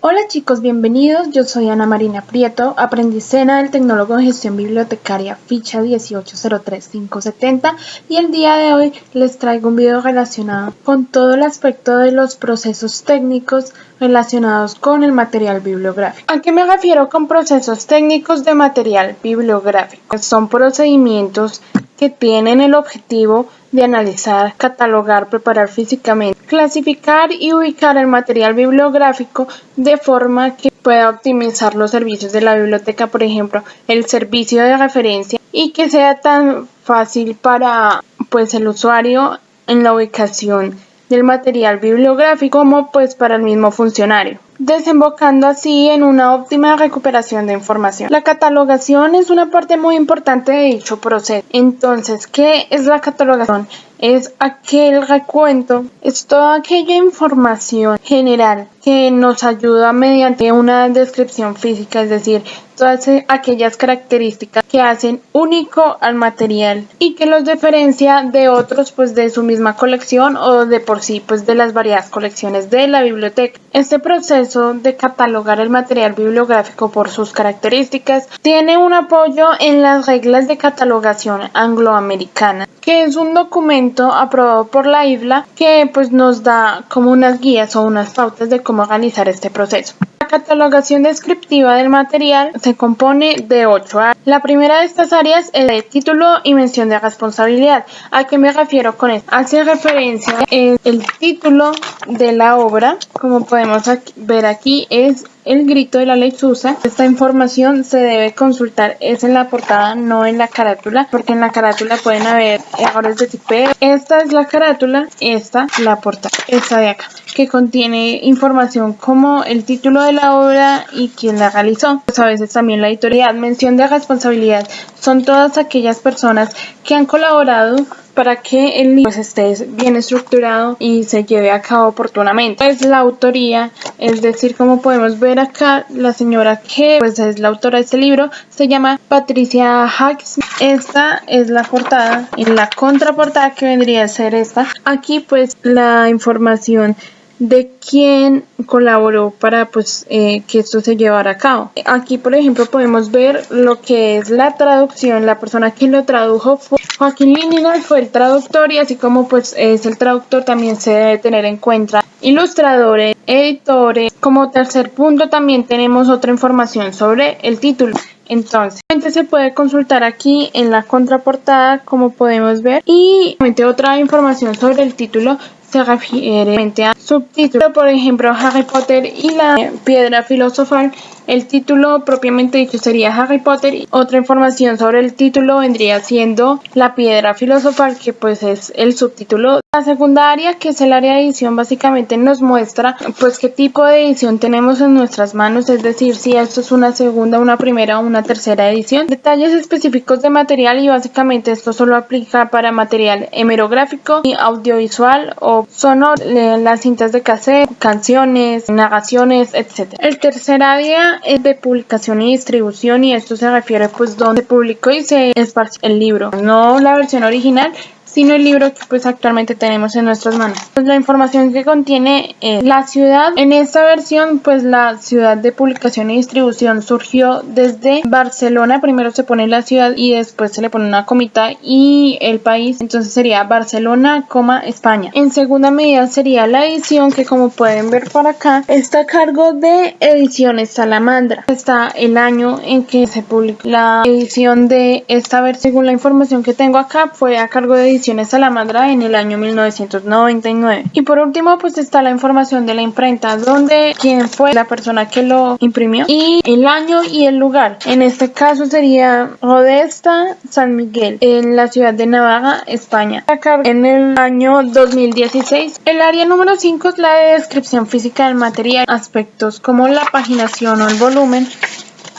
Hola chicos, bienvenidos. Yo soy Ana Marina Prieto, aprendicena del Tecnólogo en Gestión Bibliotecaria, ficha 1803570, y el día de hoy les traigo un video relacionado con todo el aspecto de los procesos técnicos relacionados con el material bibliográfico. ¿A qué me refiero con procesos técnicos de material bibliográfico? Pues son procedimientos que tienen el objetivo de analizar, catalogar, preparar físicamente, clasificar y ubicar el material bibliográfico de forma que pueda optimizar los servicios de la biblioteca, por ejemplo, el servicio de referencia, y que sea tan fácil para el usuario en la ubicación del material bibliográfico como para el mismo funcionario, desembocando así en una óptima recuperación de información. La catalogación es una parte muy importante de dicho proceso. Entonces, ¿qué es la catalogación? Es aquel recuento, es toda aquella información general que nos ayuda mediante una descripción física, es decir, todas aquellas características que hacen único al material y que los diferencia de otros de su misma colección o de por sí de las variadas colecciones de la biblioteca. Este proceso de catalogar el material bibliográfico por sus características tiene un apoyo en las reglas de catalogación angloamericana, que es un documento aprobado por la IBLA que nos da como unas guías o unas pautas de cómo organizar este proceso. La catalogación descriptiva del material se compone de 8 áreas. La primera de estas áreas es el título y mención de responsabilidad. ¿A qué me refiero con esto? Hace referencia el título de la obra, como podemos ver aquí, es El grito de la lechuza. Esta información se debe consultar es en la portada, no en la carátula, porque en la carátula pueden haber errores de tipeo. Esta es la carátula, esta la portada, esta de acá, que contiene información como el título de la obra y quién la realizó. A veces también la editorial. Mención de responsabilidad son todas aquellas personas que han colaborado para que el libro esté bien estructurado y se lleve a cabo oportunamente. La autoría, es decir, como podemos ver acá, la señora que es la autora de este libro se llama Patricia Highsmith. Esta es la portada. En la contraportada, que vendría a ser esta, aquí la información de quién colaboró para que esto se llevara a cabo. Aquí, por ejemplo, podemos ver lo que es la traducción. La persona que lo tradujo fue Joaquín Lininar, fue el traductor, y así como es el traductor, también se debe tener en cuenta ilustradores, editores. Como tercer punto también tenemos otra información sobre el título. Entonces, se puede consultar aquí en la contraportada, como podemos ver, y otra información sobre el título se refiere a subtítulo. Por ejemplo, Harry Potter y la piedra filosofal. El título propiamente dicho sería Harry Potter, y otra información sobre el título vendría siendo la piedra filosofal, que es el subtítulo. La segunda área, que es el área de edición, básicamente nos muestra qué tipo de edición tenemos en nuestras manos, es decir, si esto es una segunda, una primera o una tercera edición. Detalles específicos de material, y básicamente esto solo aplica para material hemerográfico y audiovisual o sonoro, las cintas de cassette, canciones, narraciones, etc. El tercer área es de publicación y distribución, y esto se refiere donde se publicó y se esparció el libro, no la versión original, sino el libro que actualmente tenemos en nuestras manos. La información que contiene la ciudad. En esta versión la ciudad de publicación y distribución surgió desde Barcelona. Primero se pone la ciudad y después se le pone una comita y el país, entonces sería Barcelona, España. En segunda medida sería la edición, que como pueden ver por acá está a cargo de Ediciones Salamandra. Está el año en que se publicó la edición de esta versión. Según la información que tengo acá, fue a cargo de Ediciones Salamandra en el año 1999. Y por último está la información de la imprenta, donde quién fue la persona que lo imprimió y el año y el lugar. En este caso sería Rodesta San Miguel, en la ciudad de Navarra, España, a cargo en el año 2016. El área número 5 es la de descripción física del material. Aspectos como la paginación o el volumen.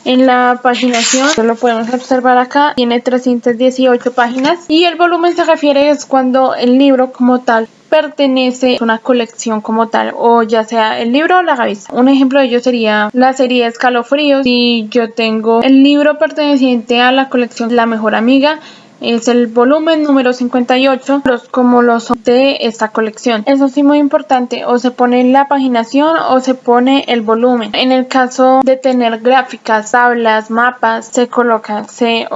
En la paginación, lo podemos observar acá, tiene 318 páginas, y el volumen se refiere es cuando el libro como tal pertenece a una colección como tal, o ya sea el libro o la revista. Un ejemplo de ello sería la serie Escalofríos. Si yo tengo el libro perteneciente a la colección La Mejor Amiga, es el volumen número 58, como los de esta colección. Eso sí, muy importante, o se pone la paginación o se pone el volumen. En el caso de tener gráficas, tablas, mapas, se coloca, se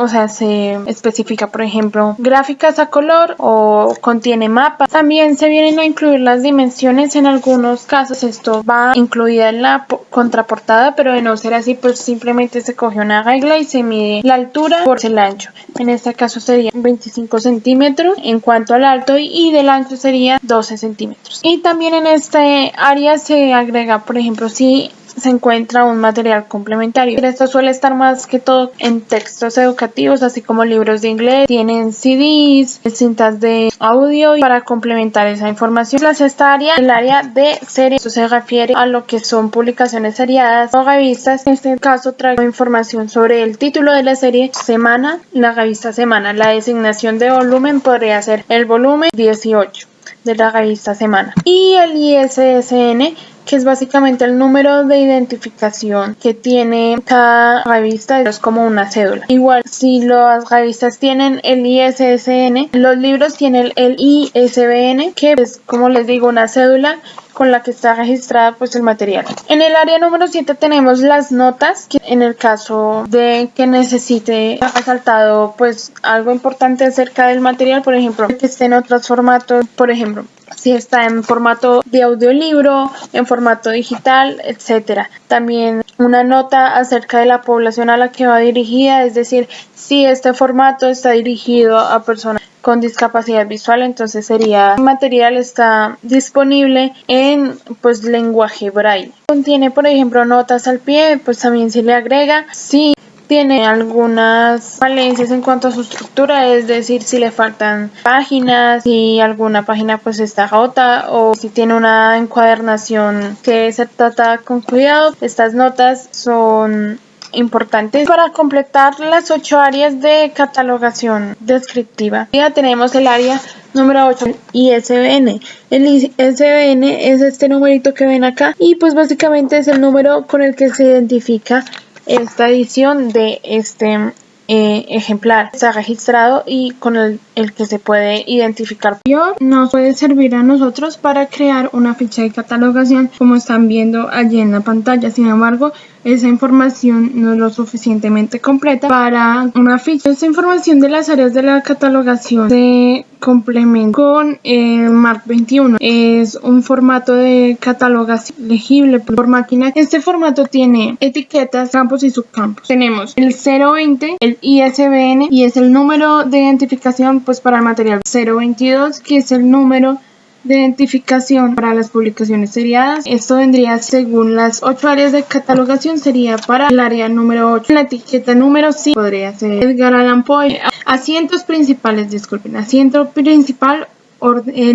especifica, por ejemplo, gráficas a color o contiene mapas. También se vienen a incluir las dimensiones en algunos casos. Esto va incluida en la contraportada, pero de no ser así, pues simplemente se coge una regla y se mide la altura por el ancho. En este caso sería 25 centímetros en cuanto al alto y del ancho sería 12 centímetros. Y también en este área se agrega, por ejemplo, si se encuentra un material complementario. Esto suele estar más que todo en textos educativos, así como libros de inglés, tienen CDs, cintas de audio para complementar esa información. La sexta área, el área de series. Esto se refiere a lo que son publicaciones seriadas o revistas. En este caso traigo información sobre el título de la serie, semana, la revista Semana. La designación de volumen podría ser el volumen 18 de la revista Semana. Y el ISSN, que es básicamente el número de identificación que tiene cada revista, es como una cédula. Igual, si las revistas tienen el ISSN, los libros tienen el ISBN, que es, como les digo, una cédula con la que está registrada pues el material. En el área número 7 tenemos las notas, que en el caso de que necesite resaltado pues algo importante acerca del material, por ejemplo, que esté en otros formatos, por ejemplo, si está en formato de audiolibro, en formato digital, etcétera. También una nota acerca de la población a la que va dirigida, es decir, si este formato está dirigido a personas con discapacidad visual, entonces el material está disponible en pues lenguaje braille. Contiene, por ejemplo, notas al pie, pues también se le agrega. Si tiene algunas falencias en cuanto a su estructura, es decir, si le faltan páginas, si alguna página pues está rota o si tiene una encuadernación que se trata con cuidado. Estas notas son importantes para completar las 8 áreas de catalogación descriptiva. Ya tenemos el área número 8, ISBN. El ISBN es este numerito que ven acá y pues básicamente es el número con el que se identifica esta edición de este ejemplar. Está registrado y con el que se puede identificar. Nos puede servir a nosotros para crear una ficha de catalogación, como están viendo allí en la pantalla. Sin embargo, esa información no es lo suficientemente completa para una ficha. Esta información de las áreas de la catalogación se complementa con el MARC 21. Es un formato de catalogación legible por máquina. Este formato tiene etiquetas, campos y subcampos. Tenemos el 020, el ISBN, y es el número de identificación pues para el material. 022, que es el número de identificación para las publicaciones seriadas. Esto vendría, según las 8 áreas de catalogación, sería para el área número 8. La etiqueta número 5 podría ser Edgar Allan Poe. Asiento principal,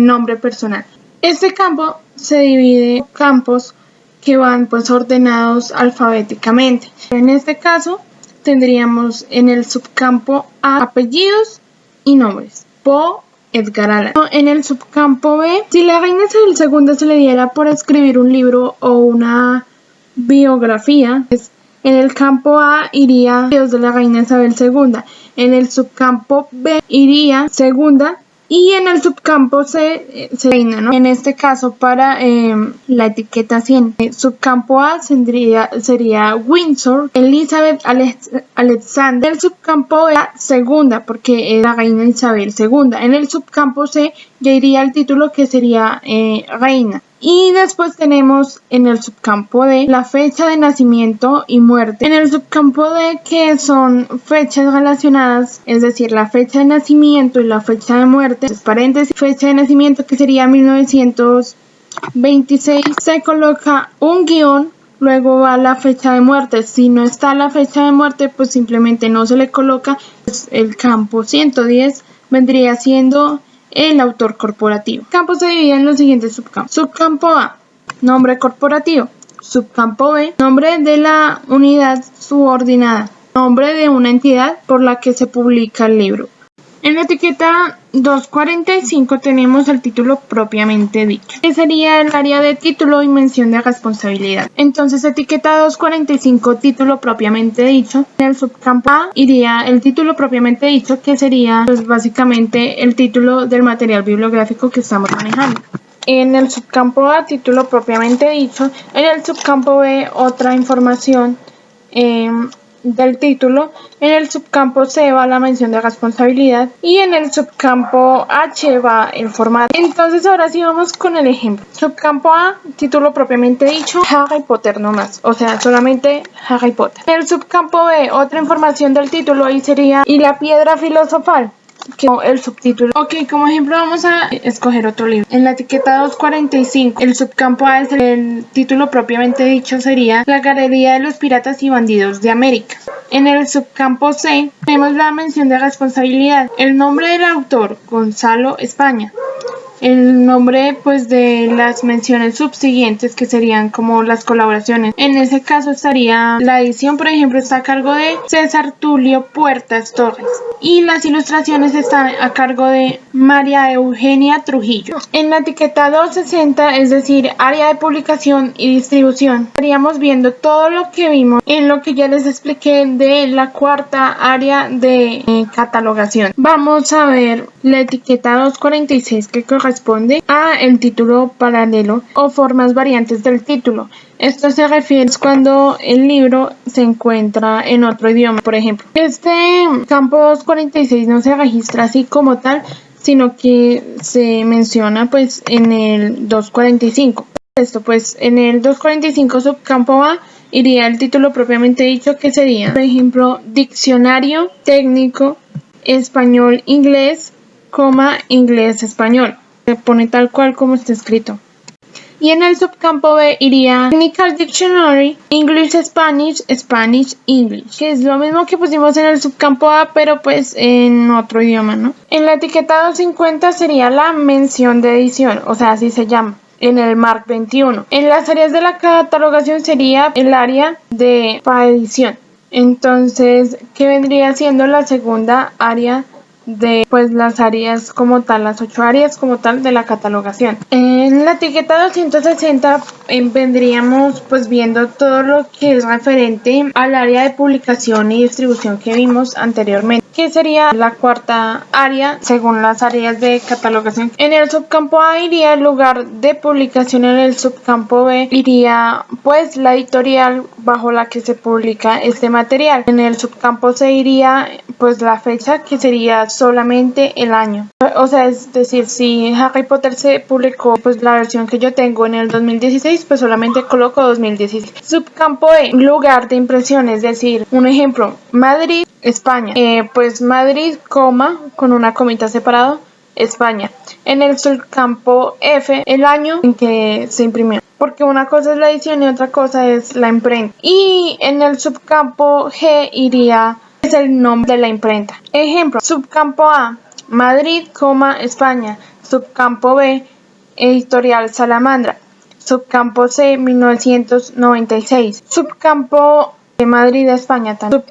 nombre personal. Este campo se divide en campos que van pues ordenados alfabéticamente. En este caso tendríamos en el subcampo A, apellidos y nombres. Poe, Edgar Allan. En el subcampo B, si la reina Isabel II se le diera por escribir un libro o una biografía, en el campo A iría Dios de la reina Isabel II, en el subcampo B iría segunda y en el subcampo C reina, ¿no? En este caso, para la etiqueta 100, subcampo A sería Windsor, Elizabeth Alexander. El subcampo B segunda, porque es la reina Isabel II. En el subcampo C ya iría el título, que sería reina. Y después tenemos en el subcampo D la fecha de nacimiento y muerte. En el subcampo D, que son fechas relacionadas, es decir, la fecha de nacimiento y la fecha de muerte, paréntesis, fecha de nacimiento que sería 1926, se coloca un guión, luego va la fecha de muerte. Si no está la fecha de muerte, pues simplemente no se le coloca. Pues el campo 110 vendría siendo el autor corporativo. El campo se divide en los siguientes subcampos. Subcampo A, nombre corporativo. Subcampo B, nombre de la unidad subordinada, nombre de una entidad por la que se publica el libro. En la etiqueta 245 tenemos el título propiamente dicho, que sería el área de título y mención de responsabilidad. Entonces, etiqueta 245, título propiamente dicho. En el subcampo A iría el título propiamente dicho, que sería pues básicamente el título del material bibliográfico que estamos manejando. En el subcampo A, título propiamente dicho. En el subcampo B, otra información del título. En el subcampo C va la mención de responsabilidad y en el subcampo H va el formato. Entonces ahora sí vamos con el ejemplo. Subcampo A, título propiamente dicho, Harry Potter no más, o sea, solamente Harry Potter. En el subcampo B, otra información del título, ahí sería "y la piedra filosofal", que el subtítulo. Ok, como ejemplo vamos a escoger otro libro. En la etiqueta 245, el subcampo A es el título propiamente dicho, sería "La galería de los piratas y bandidos de América". En el subcampo C tenemos la mención de responsabilidad, el nombre del autor, Gonzalo España. El nombre pues de las menciones subsiguientes, que serían como las colaboraciones. En ese caso estaría la edición, por ejemplo, está a cargo de César Tulio Puertas Torres y las ilustraciones están a cargo de María Eugenia Trujillo. En la etiqueta 260, es decir, área de publicación y distribución, estaríamos viendo todo lo que vimos en lo que ya les expliqué de la cuarta área de catalogación. Vamos a ver la etiqueta 246, que corresponde a el título paralelo o formas variantes del título. Esto se refiere cuando el libro se encuentra en otro idioma. Por ejemplo, este campo 246 no se registra así como tal, sino que se menciona pues en el 245. Esto pues en el 245 subcampo A iría el título propiamente dicho, que sería, por ejemplo, diccionario técnico español-inglés, inglés-español. Se pone tal cual como está escrito. Y en el subcampo B iría Technical Dictionary, English-Spanish, Spanish-English, que es lo mismo que pusimos en el subcampo A, pero pues en otro idioma, ¿no? En la etiqueta 250 sería la mención de edición, o sea, así se llama, en el MARC 21. En las áreas de la catalogación sería el área de edición. Entonces, ¿qué vendría siendo la segunda área de pues las áreas como tal, las 8 áreas como tal de la catalogación? En la etiqueta 260 vendríamos pues viendo todo lo que es referente al área de publicación y distribución que vimos anteriormente, que sería la cuarta área según las áreas de catalogación. En el subcampo A iría el lugar de publicación, en el subcampo B iría pues la editorial bajo la que se publica este material. En el subcampo C iría pues la fecha, que sería solamente el año. O sea, es decir, si Harry Potter se publicó pues la versión que yo tengo en el 2016, pues solamente coloco 2016. Subcampo E, lugar de impresión, es decir, un ejemplo, Madrid, España. Pues Madrid, con una comita separado, España. En el subcampo F, el año en que se imprimió, porque una cosa es la edición y otra cosa es la imprenta. Y en el subcampo G iría es el nombre de la imprenta. Ejemplo, subcampo A, Madrid, España. Subcampo B, Editorial Salamandra. Subcampo C, 1996. Subcampo de Madrid, España también.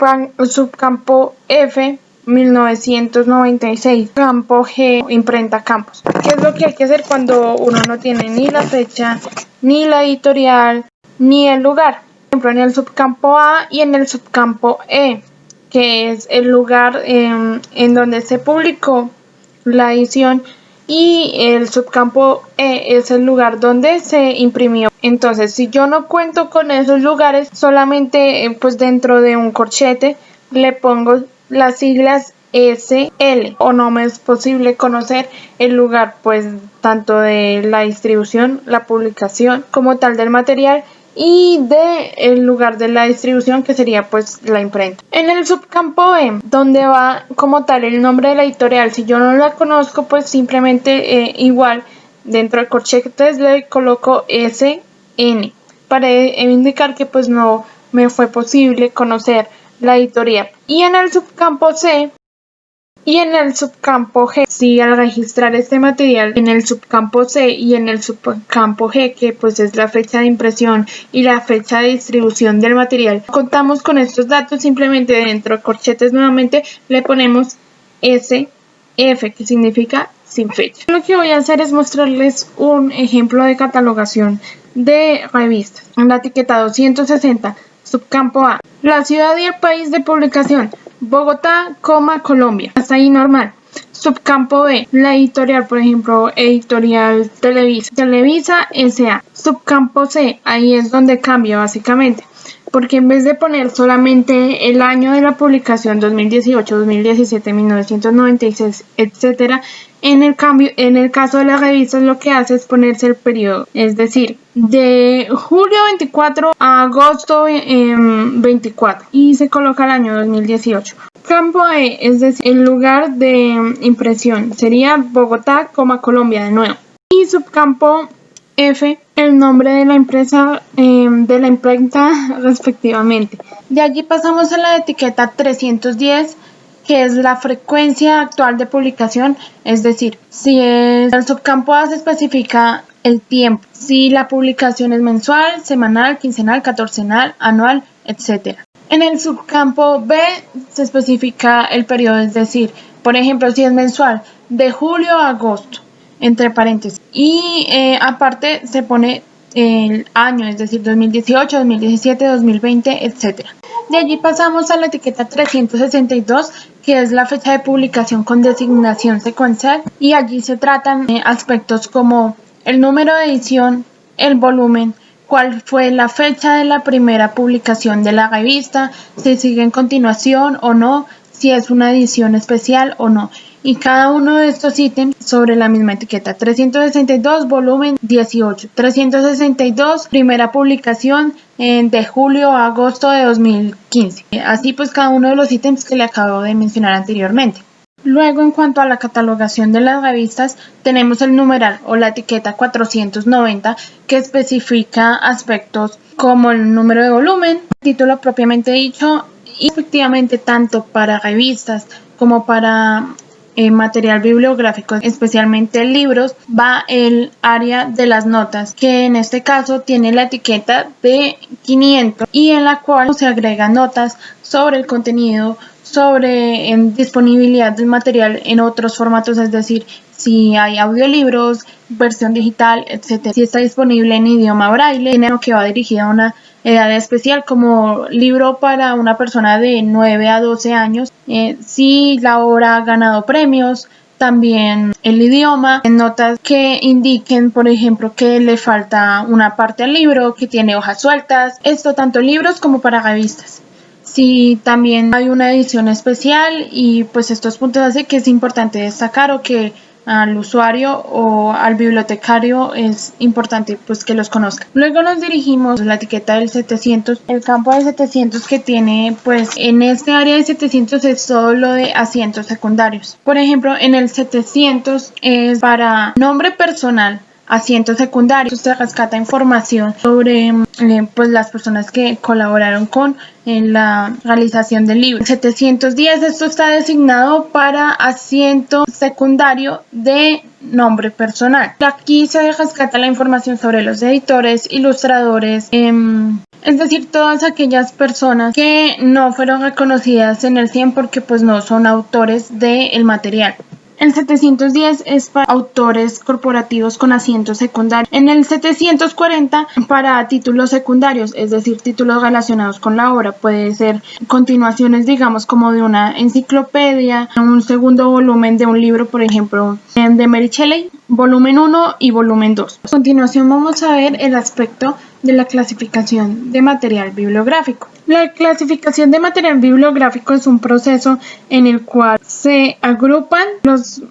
Subcampo F, 1996. Campo G, Imprenta Campos. ¿Qué es lo que hay que hacer cuando uno no tiene ni la fecha, ni la editorial, ni el lugar? Por ejemplo, en el subcampo A y en el subcampo E, que es el lugar en donde se publicó la edición, y el subcampo E es el lugar donde se imprimió. Entonces, si yo no cuento con esos lugares, solamente pues dentro de un corchete le pongo las siglas SL, o no me es posible conocer el lugar pues tanto de la distribución, la publicación como tal del material, y de el lugar de la distribución, que sería pues la imprenta. En el subcampo B, donde va como tal el nombre de la editorial, si yo no la conozco, pues simplemente igual dentro del corchete le coloco SN para indicar que pues no me fue posible conocer la editorial. Y en el subcampo C y en el subcampo G, si al registrar este material en el subcampo C y en el subcampo G, que pues es la fecha de impresión y la fecha de distribución del material, contamos con estos datos, simplemente dentro de corchetes nuevamente le ponemos SN. F, que significa sin fecha. Lo que voy a hacer es mostrarles un ejemplo de catalogación de revistas. En la etiqueta 260, subcampo A, la ciudad y el país de publicación, Bogotá, Colombia. Hasta ahí normal. Subcampo B, la editorial, por ejemplo, editorial Televisa S.A. Subcampo C, ahí es donde cambia básicamente, porque en vez de poner solamente el año de la publicación 2018, 2017, 1996, etcétera, en el caso de las revistas lo que hace es ponerse el periodo, es decir, de julio 24 a agosto 24 y se coloca el año 2018. Campo E, es decir, el lugar de impresión sería Bogotá, Colombia de nuevo. Y subcampo F, el nombre de la empresa, de la imprenta respectivamente. De allí pasamos a la etiqueta 310, que es la frecuencia actual de publicación, es decir, si el subcampo A se especifica el tiempo, si la publicación es mensual, semanal, quincenal, catorcenal, anual, etc. En el subcampo B se especifica el periodo, es decir, por ejemplo, si es mensual, de julio a agosto, entre paréntesis. Y aparte se pone el año, es decir, 2018, 2017, 2020, etc. De allí pasamos a la etiqueta 362, que es la fecha de publicación con designación secuencial, y allí se tratan aspectos como el número de edición, el volumen, cuál fue la fecha de la primera publicación de la revista, si sigue en continuación o no, si es una edición especial o no. Y cada uno de estos ítems sobre la misma etiqueta. 362, volumen 18. 362, primera publicación de julio a agosto de 2015. Así pues cada uno de los ítems que le acabo de mencionar anteriormente. Luego, en cuanto a la catalogación de las revistas, tenemos el numeral o la etiqueta 490, que especifica aspectos como el número de volumen, título propiamente dicho, y efectivamente tanto para revistas como para material bibliográfico, especialmente libros, va el área de las notas, que en este caso tiene la etiqueta de 500 y en la cual se agregan notas sobre el contenido, sobre disponibilidad del material en otros formatos, es decir, si hay audiolibros, versión digital, etc. Si está disponible en idioma braille, que va dirigido a una edad especial como libro para una persona de 9 a 12 años, si la obra ha ganado premios, también el idioma, notas que indiquen, por ejemplo, que le falta una parte al libro, que tiene hojas sueltas, esto tanto libros como para revistas. Si también hay una edición especial y pues estos puntos hace que es importante destacar o que al usuario o al bibliotecario es importante pues que los conozca. Luego nos dirigimos a la etiqueta del 700, el campo de 700 que tiene pues en este área de 700 es todo lo de asientos secundarios. Por ejemplo, en el 700 es para nombre personal, asientos secundarios, se rescata información sobre pues las personas que colaboraron con la realización del libro. 710, esto está designado para asiento secundario de nombre personal. Aquí se rescata la información sobre los editores, ilustradores, es decir, todas aquellas personas que no fueron reconocidas en el 100 porque pues no son autores del material. El 710 es para autores corporativos con asientos secundarios. En el 740 para títulos secundarios, es decir, títulos relacionados con la obra. Puede ser continuaciones, digamos, como de una enciclopedia, un segundo volumen de un libro, por ejemplo, de Mary Shelley, volumen 1 y volumen 2. A continuación vamos a ver el aspecto de la clasificación de material bibliográfico. La clasificación de material bibliográfico es un proceso en el cual se agrupan los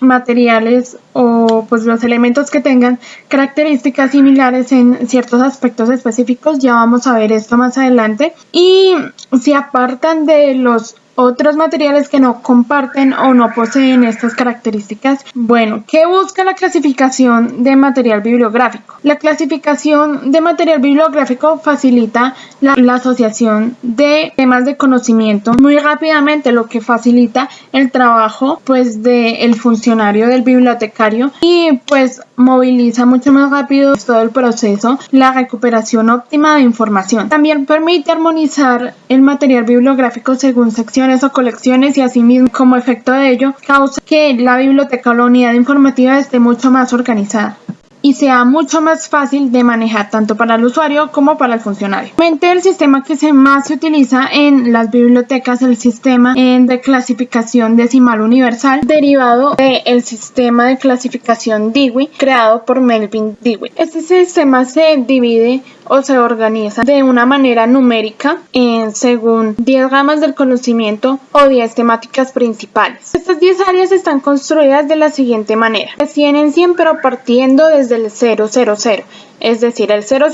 materiales o pues los elementos que tengan características similares en ciertos aspectos específicos. Ya vamos a ver esto más adelante, y se apartan de los otros materiales que no comparten o no poseen estas características. Bueno, ¿qué busca la clasificación de material bibliográfico? La clasificación de material bibliográfico facilita la asociación de temas de conocimiento muy rápidamente, lo que facilita el trabajo pues del funcionario, del bibliotecario, y pues moviliza mucho más rápido todo el proceso, la recuperación óptima de información. También permite armonizar el material bibliográfico según secciones o colecciones y asimismo, como efecto de ello, causa que la biblioteca o la unidad informativa esté mucho más organizada y sea mucho más fácil de manejar tanto para el usuario como para el funcionario. El sistema que más se utiliza en las bibliotecas es el sistema de clasificación decimal universal, derivado del sistema de clasificación Dewey creado por Melvin Dewey. Este sistema se divide o se organiza de una manera numérica según 10 ramas del conocimiento o 10 temáticas principales. Estas 10 áreas están construidas de la siguiente manera: de 100 en 100, pero partiendo desde el 000. Es decir, el 000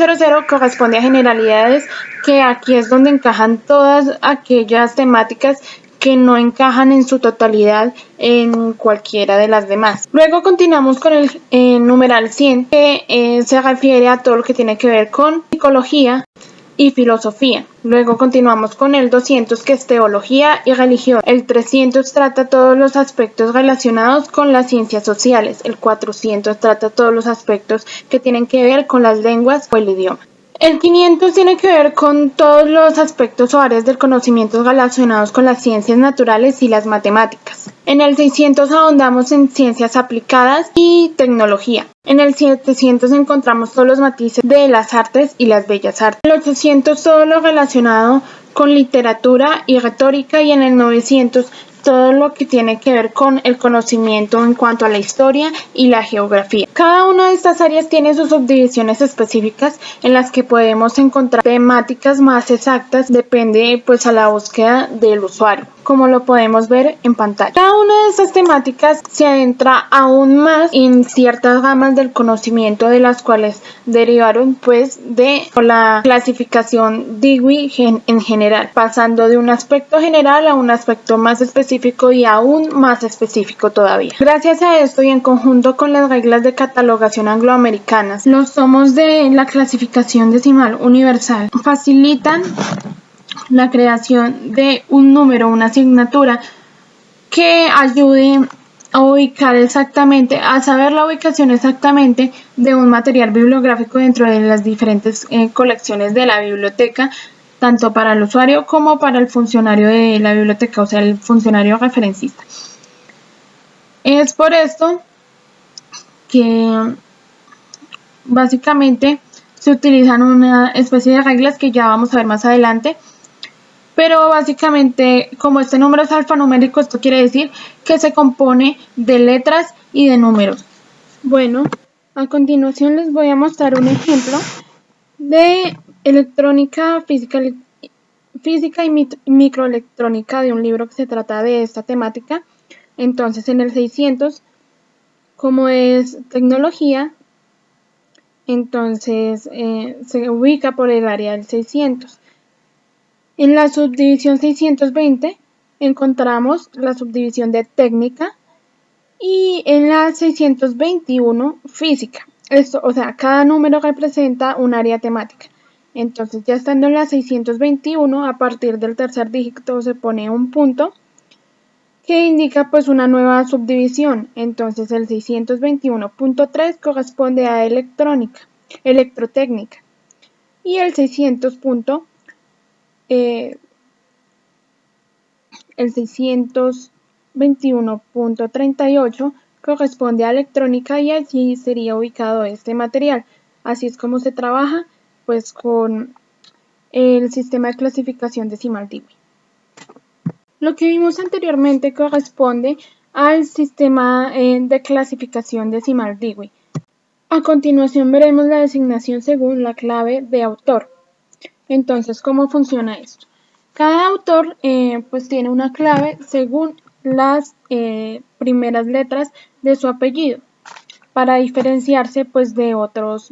corresponde a generalidades, que aquí es donde encajan todas aquellas temáticas que no encajan en su totalidad en cualquiera de las demás. Luego continuamos con el numeral 100, que se refiere a todo lo que tiene que ver con psicología y filosofía. Luego continuamos con el 200, que es teología y religión. El 300 trata todos los aspectos relacionados con las ciencias sociales. El 400 trata todos los aspectos que tienen que ver con las lenguas o el idioma. El 500 tiene que ver con todos los aspectos o áreas del conocimiento relacionados con las ciencias naturales y las matemáticas. En el 600 ahondamos en ciencias aplicadas y tecnología. En el 700 encontramos todos los matices de las artes y las bellas artes. En el 800 todo lo relacionado con literatura y retórica, y en el 900 todo lo que tiene que ver con el conocimiento en cuanto a la historia y la geografía. Cada una de estas áreas tiene sus subdivisiones específicas en las que podemos encontrar temáticas más exactas, depende pues a la búsqueda del usuario, como lo podemos ver en pantalla. Cada una de estas temáticas se adentra aún más en ciertas ramas del conocimiento, de las cuales derivaron pues de la clasificación Dewey en general, pasando de un aspecto general a un aspecto más específico y aún más específico todavía. Gracias a esto, y en conjunto con las reglas de catalogación angloamericanas, los tomos de la clasificación decimal universal facilitan la creación de un número, una asignatura que ayude a ubicar exactamente, a saber la ubicación exactamente de un material bibliográfico dentro de las diferentes colecciones de la biblioteca, tanto para el usuario como para el funcionario de la biblioteca, o sea, el funcionario referencista. Es por esto que básicamente se utilizan una especie de reglas que ya vamos a ver más adelante, pero básicamente, como este número es alfanumérico, esto quiere decir que se compone de letras y de números. Bueno, a continuación les voy a mostrar un ejemplo de electrónica, física y microelectrónica, de un libro que se trata de esta temática. Entonces, en el 600, como es tecnología, entonces se ubica por el área del 600. En la subdivisión 620 encontramos la subdivisión de técnica, y en la 621 física. Esto, o sea, cada número representa un área temática. Entonces, ya estando en la 621, a partir del tercer dígito se pone un punto que indica pues una nueva subdivisión. Entonces, el 621.3 corresponde a electrotécnica, y el 621.38 corresponde a electrónica, y allí sería ubicado este material. Así es como se trabaja pues con el sistema de clasificación decimal Dewey. Lo que vimos anteriormente corresponde al sistema de clasificación decimal Dewey. A continuación veremos la designación según la clave de autor. Entonces, ¿cómo funciona esto? Cada autor pues tiene una clave según las primeras letras de su apellido, para diferenciarse pues de otros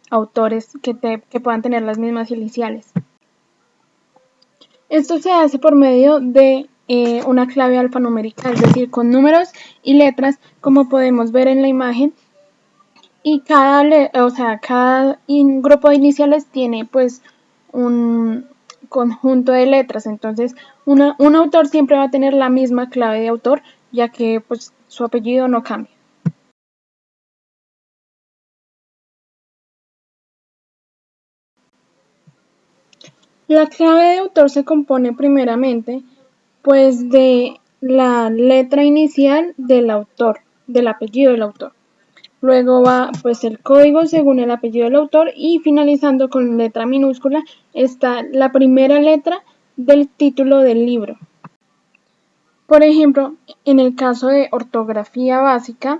autores que puedan tener las mismas iniciales. Esto se hace por medio de una clave alfanumérica, es decir, con números y letras, como podemos ver en la imagen, y cada grupo de iniciales tiene pues un conjunto de letras. Entonces, un autor siempre va a tener la misma clave de autor, ya que pues su apellido no cambia. La clave de autor se compone primeramente pues de la letra inicial del autor, del apellido del autor. Luego va pues el código según el apellido del autor y finalizando con letra minúscula está la primera letra del título del libro. Por ejemplo, en el caso de ortografía básica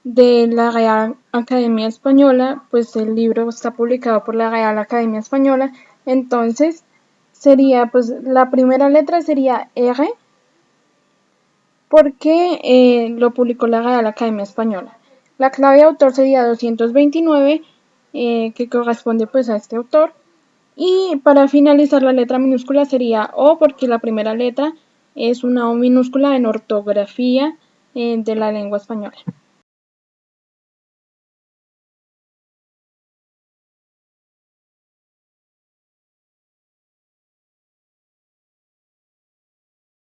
de la Real Academia Española, pues el libro está publicado por la Real Academia Española, entonces sería pues la primera letra sería R porque lo publicó la Real Academia Española. La clave de autor sería 229, que corresponde pues a este autor. Y para finalizar la letra minúscula sería O, porque la primera letra es una O minúscula en ortografía de la lengua española.